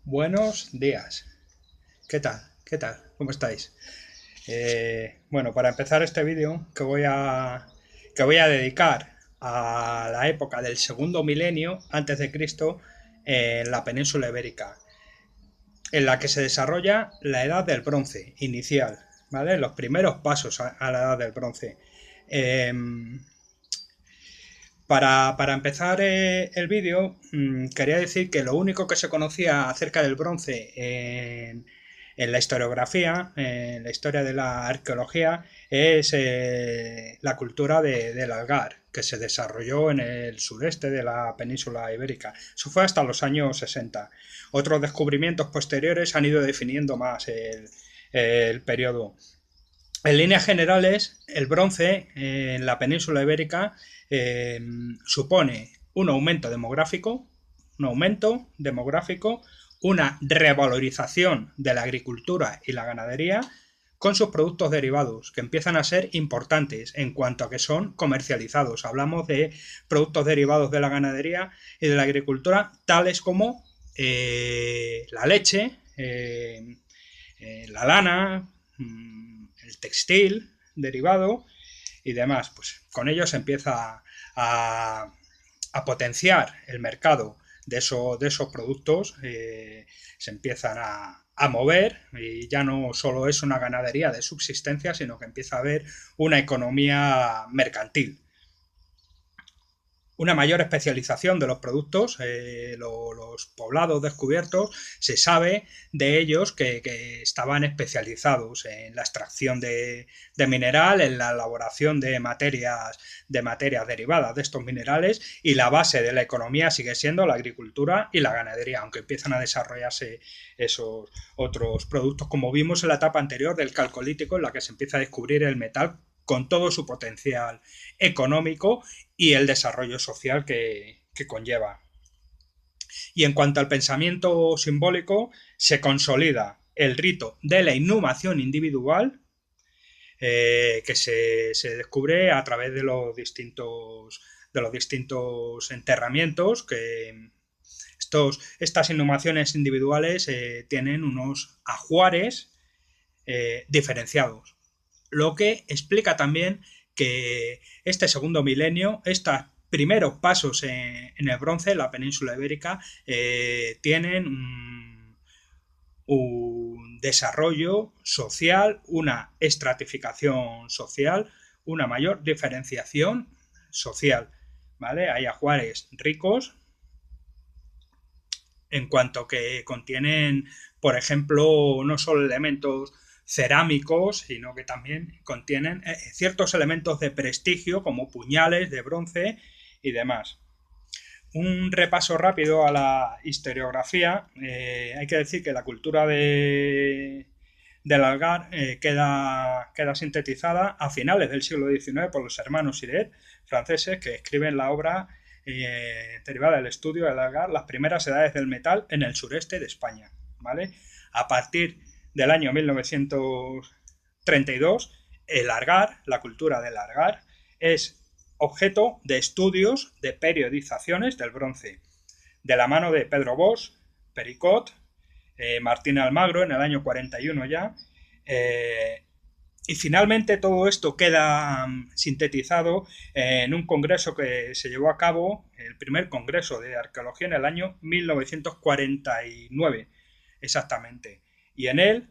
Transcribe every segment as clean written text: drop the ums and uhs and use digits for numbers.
Buenos días. ¿Qué tal? ¿Qué tal? ¿Cómo estáis? Bueno, para empezar este vídeo que voy a dedicar a la época del segundo milenio antes de Cristo en la península ibérica, en la que se desarrolla la edad del bronce inicial, ¿vale? Los primeros pasos a la edad del bronce. Eh, para empezar el vídeo, quería decir que lo único que se conocía acerca del bronce en la historiografía, en la historia de la arqueología, es la cultura del Algar, que se desarrolló en el sureste de la península ibérica. Eso fue hasta los años 60. Otros descubrimientos posteriores han ido definiendo más el periodo. En líneas generales, el bronce en la península ibérica eh, supone un aumento demográfico, una revalorización de la agricultura y la ganadería con sus productos derivados, que empiezan a ser importantes en cuanto a que son comercializados. Hablamos de productos derivados de la ganadería y de la agricultura, tales como la leche, la lana, el textil derivado y demás. Pues con ello se empieza a potenciar el mercado de esos productos, se empiezan a mover y ya no solo es una ganadería de subsistencia, sino que empieza a haber una economía mercantil, una mayor especialización de los productos, los poblados descubiertos, se sabe de ellos que estaban especializados en la extracción de mineral, en la elaboración de materias derivadas de estos minerales, y la base de la economía sigue siendo la agricultura y la ganadería, aunque empiezan a desarrollarse esos otros productos, como vimos en la etapa anterior del calcolítico, en la que se empieza a descubrir el metal con todo su potencial económico y el desarrollo social que conlleva. Y en cuanto al pensamiento simbólico, se consolida el rito de la inhumación individual, que se descubre a través de los distintos enterramientos, que estas inhumaciones individuales tienen unos ajuares diferenciados, lo que explica también que este segundo milenio, estos primeros pasos en el bronce, en la península ibérica, tienen un desarrollo social, una estratificación social, una mayor diferenciación social, ¿vale? Hay ajuares ricos en cuanto que contienen, por ejemplo, no solo elementos cerámicos, sino que también contienen ciertos elementos de prestigio como puñales de bronce y demás. Un repaso rápido a la historiografía. Hay que decir que la cultura del Algar queda sintetizada a finales del siglo XIX por los hermanos Siret, franceses, que escriben la obra derivada del estudio del Algar, las primeras edades del metal en el sureste de España, ¿vale? A partir del año 1932, el Algar, la cultura del Algar, es objeto de estudios de periodizaciones del bronce, de la mano de Pedro Bosch, Pericot, Martín Almagro en el año 41 ya, y finalmente todo esto queda sintetizado en un congreso que se llevó a cabo, el primer congreso de arqueología, en el año 1949, exactamente. Y en él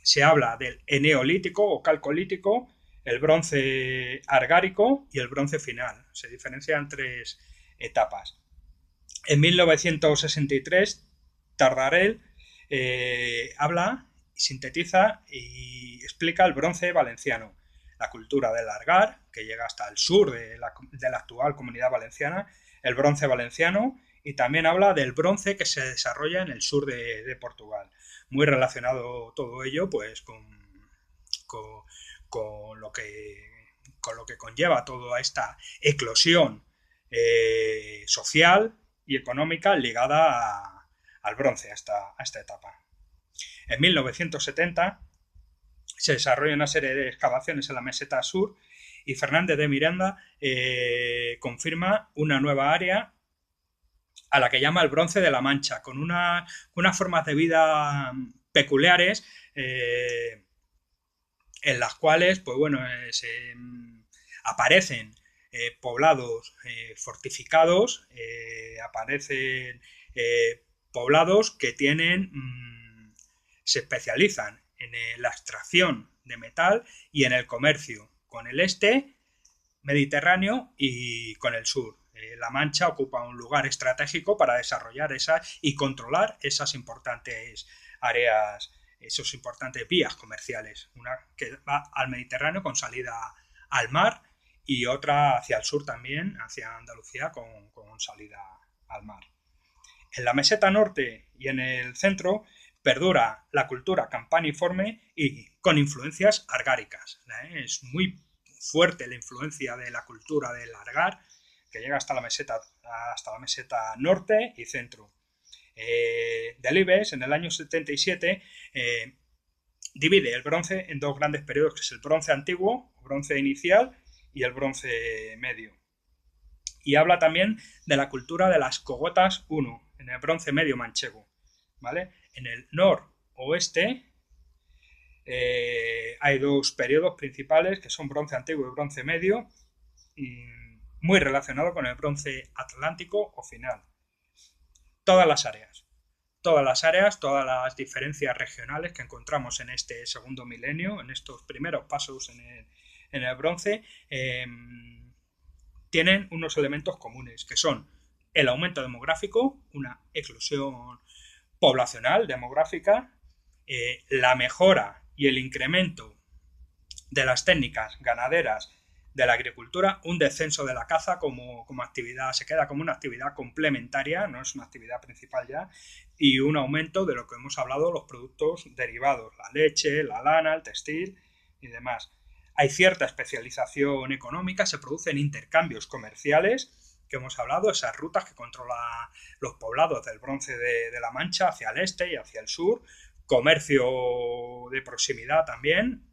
se habla del eneolítico o calcolítico, el bronce argárico y el bronce final. Se diferencian tres etapas. En 1963, Tardarel habla, sintetiza y explica el bronce valenciano, la cultura del Algar, que llega hasta el sur de la actual Comunidad Valenciana, el bronce valenciano, y también habla del bronce que se desarrolla en el sur de Portugal. Muy relacionado todo ello pues con, con lo que conlleva toda esta eclosión social y económica ligada al bronce, a esta etapa. En 1970 se desarrolla una serie de excavaciones en la meseta sur y Fernández de Miranda confirma una nueva área a la que llama el bronce de la Mancha, con unas formas de vida peculiares, en las cuales, pues bueno, aparecen poblados fortificados, aparecen poblados que tienen, se especializan en la extracción de metal y en el comercio con el este mediterráneo y con el sur. La Mancha ocupa un lugar estratégico para desarrollar y controlar esas importantes áreas, esos importantes vías comerciales. Una que va al Mediterráneo con salida al mar y otra hacia el sur también, hacia Andalucía, con salida al mar. En la meseta norte y en el centro perdura la cultura campaniforme y con influencias argáricas. Es muy fuerte la influencia de la cultura del Argar, que llega hasta la meseta norte y centro. Delibes, en el año 77, divide el bronce en dos grandes periodos, que es el bronce antiguo, bronce inicial, y el bronce medio. Y habla también de la cultura de las cogotas 1, en el bronce medio manchego. ¿Vale? En el noroeste hay dos periodos principales que son bronce antiguo y bronce medio, y muy relacionado con el bronce atlántico o final. Todas las diferencias regionales que encontramos en este segundo milenio, en estos primeros pasos en el bronce, tienen unos elementos comunes, que son el aumento demográfico, una eclosión poblacional demográfica, la mejora y el incremento de las técnicas ganaderas, de la agricultura, un descenso de la caza como actividad, se queda como una actividad complementaria, no es una actividad principal ya, y un aumento de lo que hemos hablado, los productos derivados, la leche, la lana, el textil y demás. Hay cierta especialización económica, se producen intercambios comerciales, que hemos hablado, esas rutas que controlan los poblados del bronce de la Mancha hacia el este y hacia el sur, comercio de proximidad también.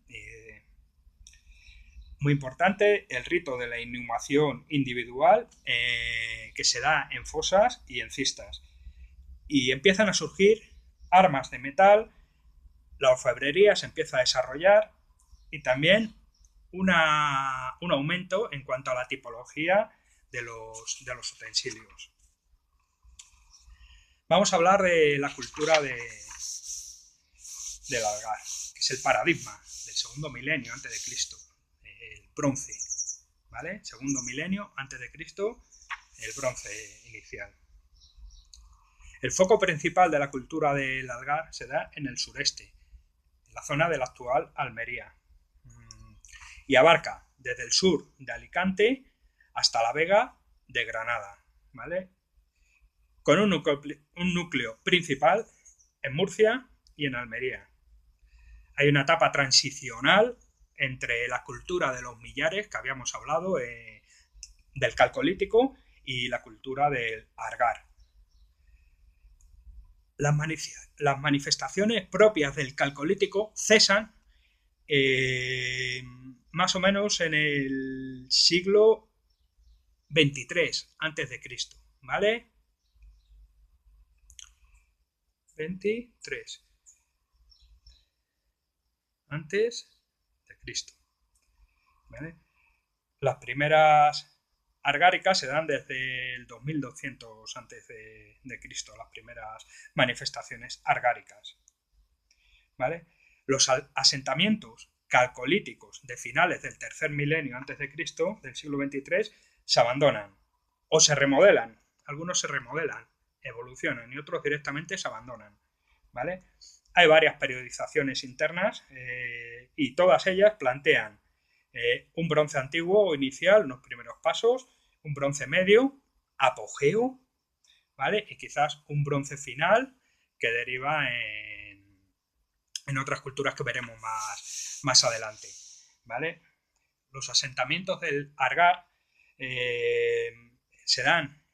Muy importante el rito de la inhumación individual, que se da en fosas y en cistas. Y empiezan a surgir armas de metal, la orfebrería se empieza a desarrollar y también un aumento en cuanto a la tipología de los utensilios. Vamos a hablar de la cultura del Algar, que es el paradigma del segundo milenio antes de Cristo, el bronce, ¿vale? Segundo milenio antes de Cristo, el bronce inicial. El foco principal de la cultura del Algar se da en el sureste, en la zona de la actual Almería, y abarca desde el sur de Alicante hasta la Vega de Granada, ¿vale? Con un núcleo principal en Murcia y en Almería. Hay una etapa transicional entre la cultura de los millares, que habíamos hablado, del calcolítico, y la cultura del Argar. Las manifestaciones propias del calcolítico cesan más o menos en el siglo XXIII a.C., ¿vale? 23 antes de Cristo, ¿vale? Las primeras argáricas se dan desde el 2200 antes de Cristo, las primeras manifestaciones argáricas, ¿vale? Los asentamientos calcolíticos de finales del tercer milenio antes de Cristo, del siglo XXIII, se abandonan o se remodelan. Algunos se remodelan, evolucionan, y otros directamente se abandonan, ¿vale? Hay varias periodizaciones internas y todas ellas plantean un bronce antiguo o inicial, unos primeros pasos, un bronce medio, apogeo, ¿vale? Y quizás un bronce final que deriva en otras culturas que veremos más adelante, ¿vale? Los asentamientos del Argar se dan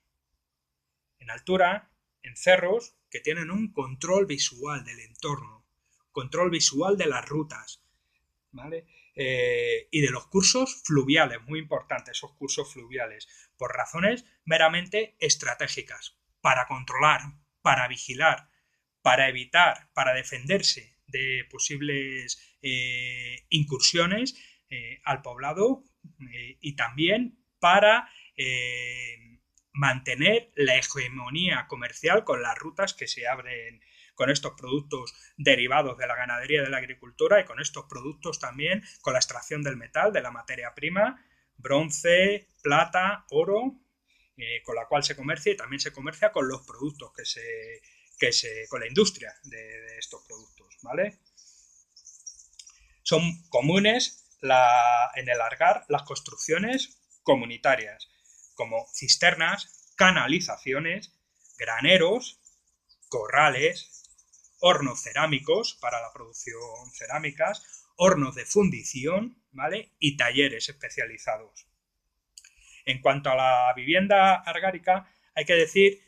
en altura, en cerros, que tienen un control visual del entorno, control visual de las rutas, ¿vale? Y de los cursos fluviales, muy importantes esos cursos fluviales, por razones meramente estratégicas. para controlar, para vigilar, para evitar, para defenderse de posibles incursiones al poblado y también para mantener la hegemonía comercial con las rutas que se abren con estos productos derivados de la ganadería y de la agricultura y con estos productos también con la extracción del metal, de la materia prima, bronce, plata, oro, con la cual se comercia y también se comercia con los productos con la industria de estos productos, ¿vale? Son comunes en el Algar las construcciones comunitarias, como cisternas, canalizaciones, graneros, corrales, hornos cerámicos para la producción cerámicas, hornos de fundición, ¿vale? Y talleres especializados. En cuanto a la vivienda argárica, hay que decir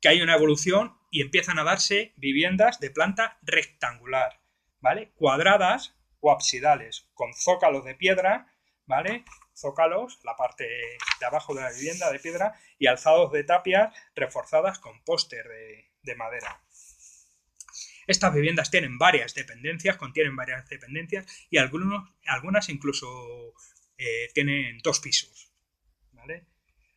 que hay una evolución y empiezan a darse viviendas de planta rectangular, ¿vale? Cuadradas o absidales, con zócalos de piedra, ¿vale? Zócalos, la parte de abajo de la vivienda de piedra, y alzados de tapias reforzadas con póster de madera. Estas viviendas tienen varias dependencias, contienen varias dependencias y algunas incluso tienen 2 pisos, ¿vale?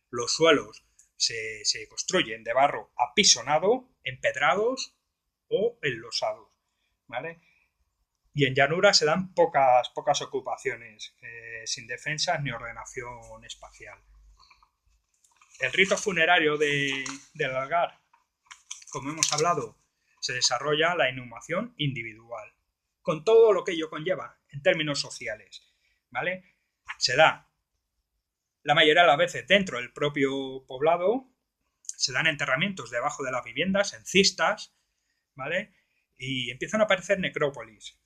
Los suelos se construyen de barro apisonado, empedrados o enlosados, ¿vale? Y en llanura se dan pocas ocupaciones, sin defensas ni ordenación espacial. El rito funerario del Algar, como hemos hablado, se desarrolla la inhumación individual, con todo lo que ello conlleva en términos sociales, ¿vale? Se da la mayoría de las veces dentro del propio poblado, se dan enterramientos debajo de las viviendas, en cistas, ¿vale? Y empiezan a aparecer necrópolis.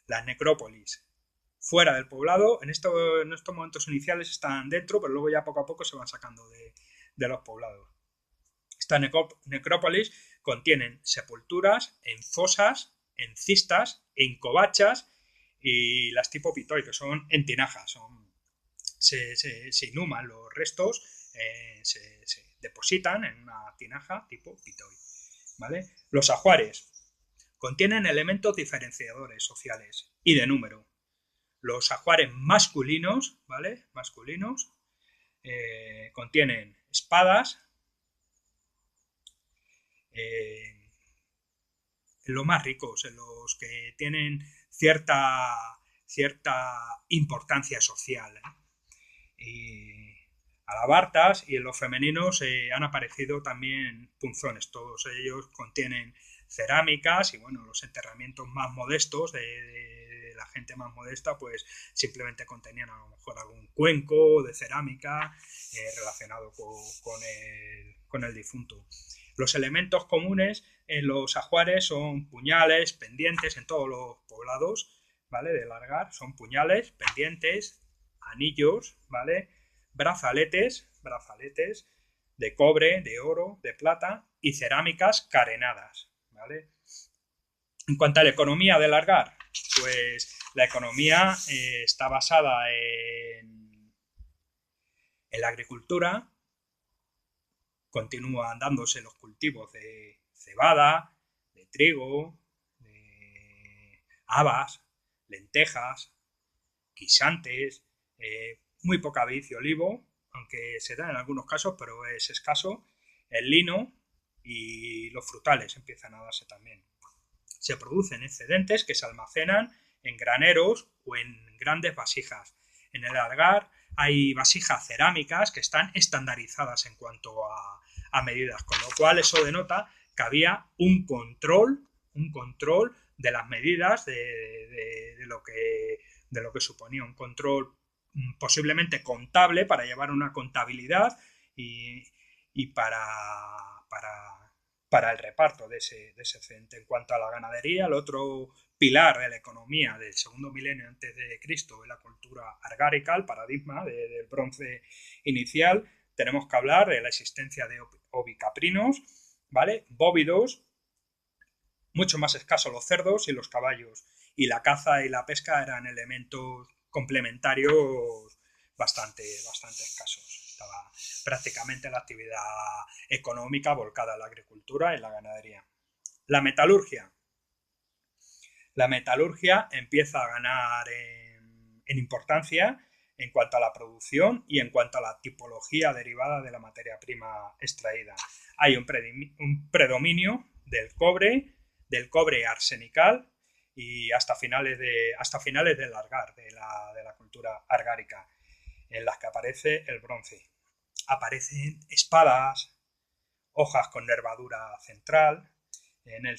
Las necrópolis fuera del poblado, en estos momentos iniciales están dentro, pero luego ya poco a poco se van sacando de los poblados. Estas necrópolis contienen sepulturas en fosas, en cistas, en covachas y las tipo pitoy, que son en tinajas. Se inhuman los restos, se depositan en una tinaja tipo pitoy, ¿vale? Los ajuares contienen elementos diferenciadores sociales y de número. Los ajuares masculinos, ¿vale? Masculinos, contienen espadas, en los más ricos, en los que tienen cierta importancia social. Y alabartas, y en los femeninos han aparecido también punzones. Todos ellos contienen cerámicas y bueno, los enterramientos más modestos de la gente más modesta pues simplemente contenían a lo mejor algún cuenco de cerámica relacionado con el difunto. Los elementos comunes en los ajuares son puñales, pendientes, en todos los poblados, ¿vale? Del Algar son puñales, pendientes, anillos, ¿vale? Brazaletes de cobre, de oro, de plata y cerámicas carenadas, ¿vale? En cuanto a la economía del Algar, pues la economía está basada en la agricultura, continúan dándose los cultivos de cebada, de trigo, de habas, lentejas, guisantes, muy poca vid y olivo, aunque se da en algunos casos, pero es escaso, el lino y los frutales empiezan a darse también. Se producen excedentes que se almacenan en graneros o en grandes vasijas. En el Algar hay vasijas cerámicas que están estandarizadas en cuanto a medidas, con lo cual eso denota que había un control de las medidas de lo que suponía, un control posiblemente contable para llevar una contabilidad y para el reparto de ese excedente. En cuanto a la ganadería, el otro pilar de la economía del segundo milenio antes de Cristo es la cultura argárica, el paradigma del bronce inicial. Tenemos que hablar de la existencia de ovicaprinos, ¿vale? Bóvidos, mucho más escasos los cerdos y los caballos, y la caza y la pesca eran elementos complementarios bastante escasos. Estaba prácticamente la actividad económica volcada en la agricultura y la ganadería. La metalurgia. La metalurgia empieza a ganar en importancia en cuanto a la producción y en cuanto a la tipología derivada de la materia prima extraída. Hay un predominio del cobre arsenical y hasta finales del Argar, de la cultura argárica, en las que aparece el bronce. Aparecen espadas, hojas con nervadura central. En la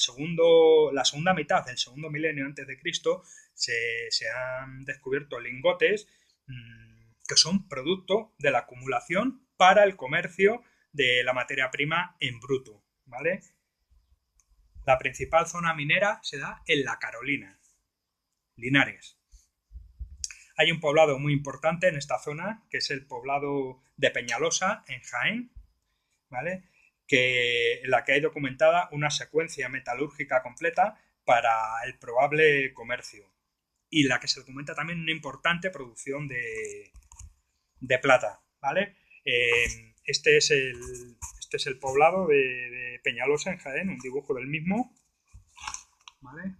segunda mitad del segundo milenio antes de Cristo se han descubierto lingotes que son producto de la acumulación para el comercio de la materia prima en bruto, ¿vale? La principal zona minera se da en la Carolina, Linares. Hay un poblado muy importante en esta zona, que es el poblado de Peñalosa, en Jaén, ¿vale? En la que hay documentada una secuencia metalúrgica completa para el probable comercio, y la que se documenta también una importante producción de plata, ¿vale? Este es el poblado de Peñalosa, en Jaén, un dibujo del mismo, ¿vale?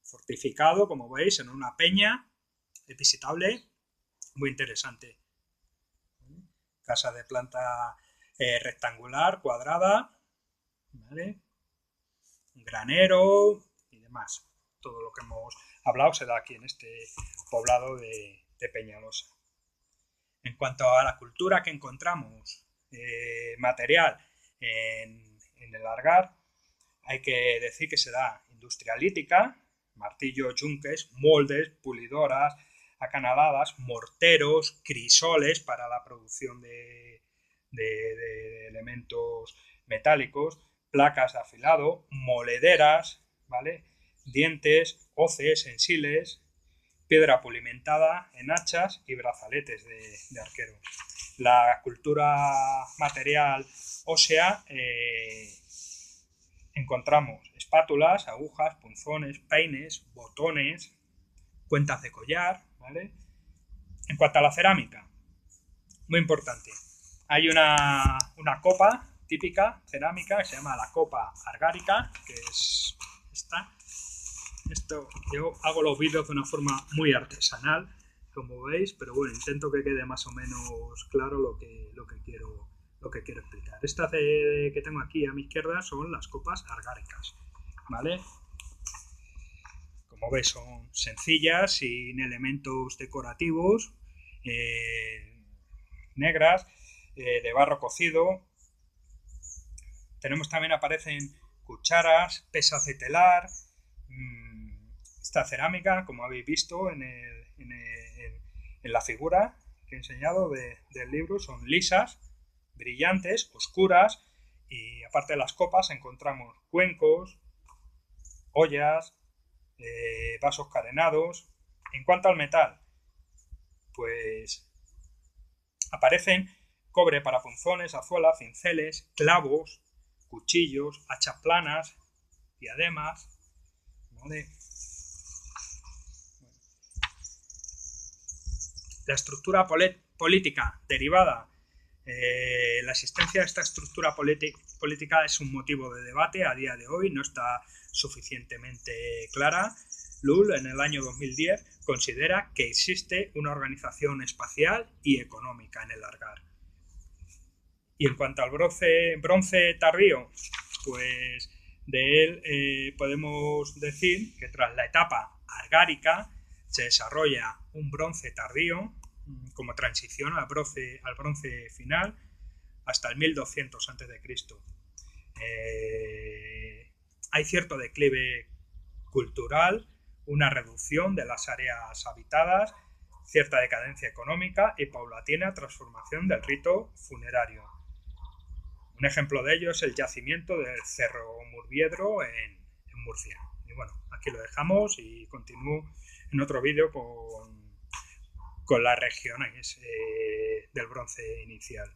Fortificado, como veis, en una peña, es visitable, muy interesante. Casa de planta rectangular, cuadrada, ¿vale? Un granero y demás. Todo lo que hemos hablado se da aquí en este poblado de Peñalosa. En cuanto a la cultura que encontramos material en el Argar, hay que decir que se da industria lítica, martillos, yunques, moldes, pulidoras, acanaladas, morteros, crisoles para la producción de elementos metálicos, placas de afilado, molederas, ¿vale? Dientes, hoces, ensiles, piedra pulimentada en hachas y brazaletes de arquero. La cultura material ósea encontramos espátulas, agujas, punzones, peines, botones, cuentas de collar, ¿vale? En cuanto a la cerámica, muy importante. Hay una copa típica cerámica que se llama la copa argárica, que es esta. Yo hago los vídeos de una forma muy artesanal, como veis, pero bueno, intento que quede más o menos claro lo que quiero explicar. Estas que tengo aquí a mi izquierda son las copas argáricas, ¿vale? Como veis, son sencillas, sin elementos decorativos, negras, de barro cocido. Aparecen cucharas, pesas de telar. Esta cerámica, como habéis visto en la figura que he enseñado del libro, son lisas, brillantes, oscuras, y aparte de las copas encontramos cuencos, ollas, vasos carenados. En cuanto al metal, pues aparecen cobre para punzones, azuelas, cinceles, clavos, cuchillos, hachas planas, diademas, ¿vale? La estructura política derivada. La existencia de esta estructura política es un motivo de debate a día de hoy, no está suficientemente clara. Lull, en el año 2010, considera que existe una organización espacial y económica en el Argar. Y en cuanto al bronce tardío, pues de él podemos decir que tras la etapa argárica se desarrolla un bronce tardío como transición al bronce final hasta el 1200 a.C. Hay cierto declive cultural, una reducción de las áreas habitadas, cierta decadencia económica y paulatina transformación del rito funerario. Un ejemplo de ello es el yacimiento del Cerro Murviedro en Murcia. Y bueno, aquí lo dejamos y continúo en otro vídeo con las regiones del bronce inicial.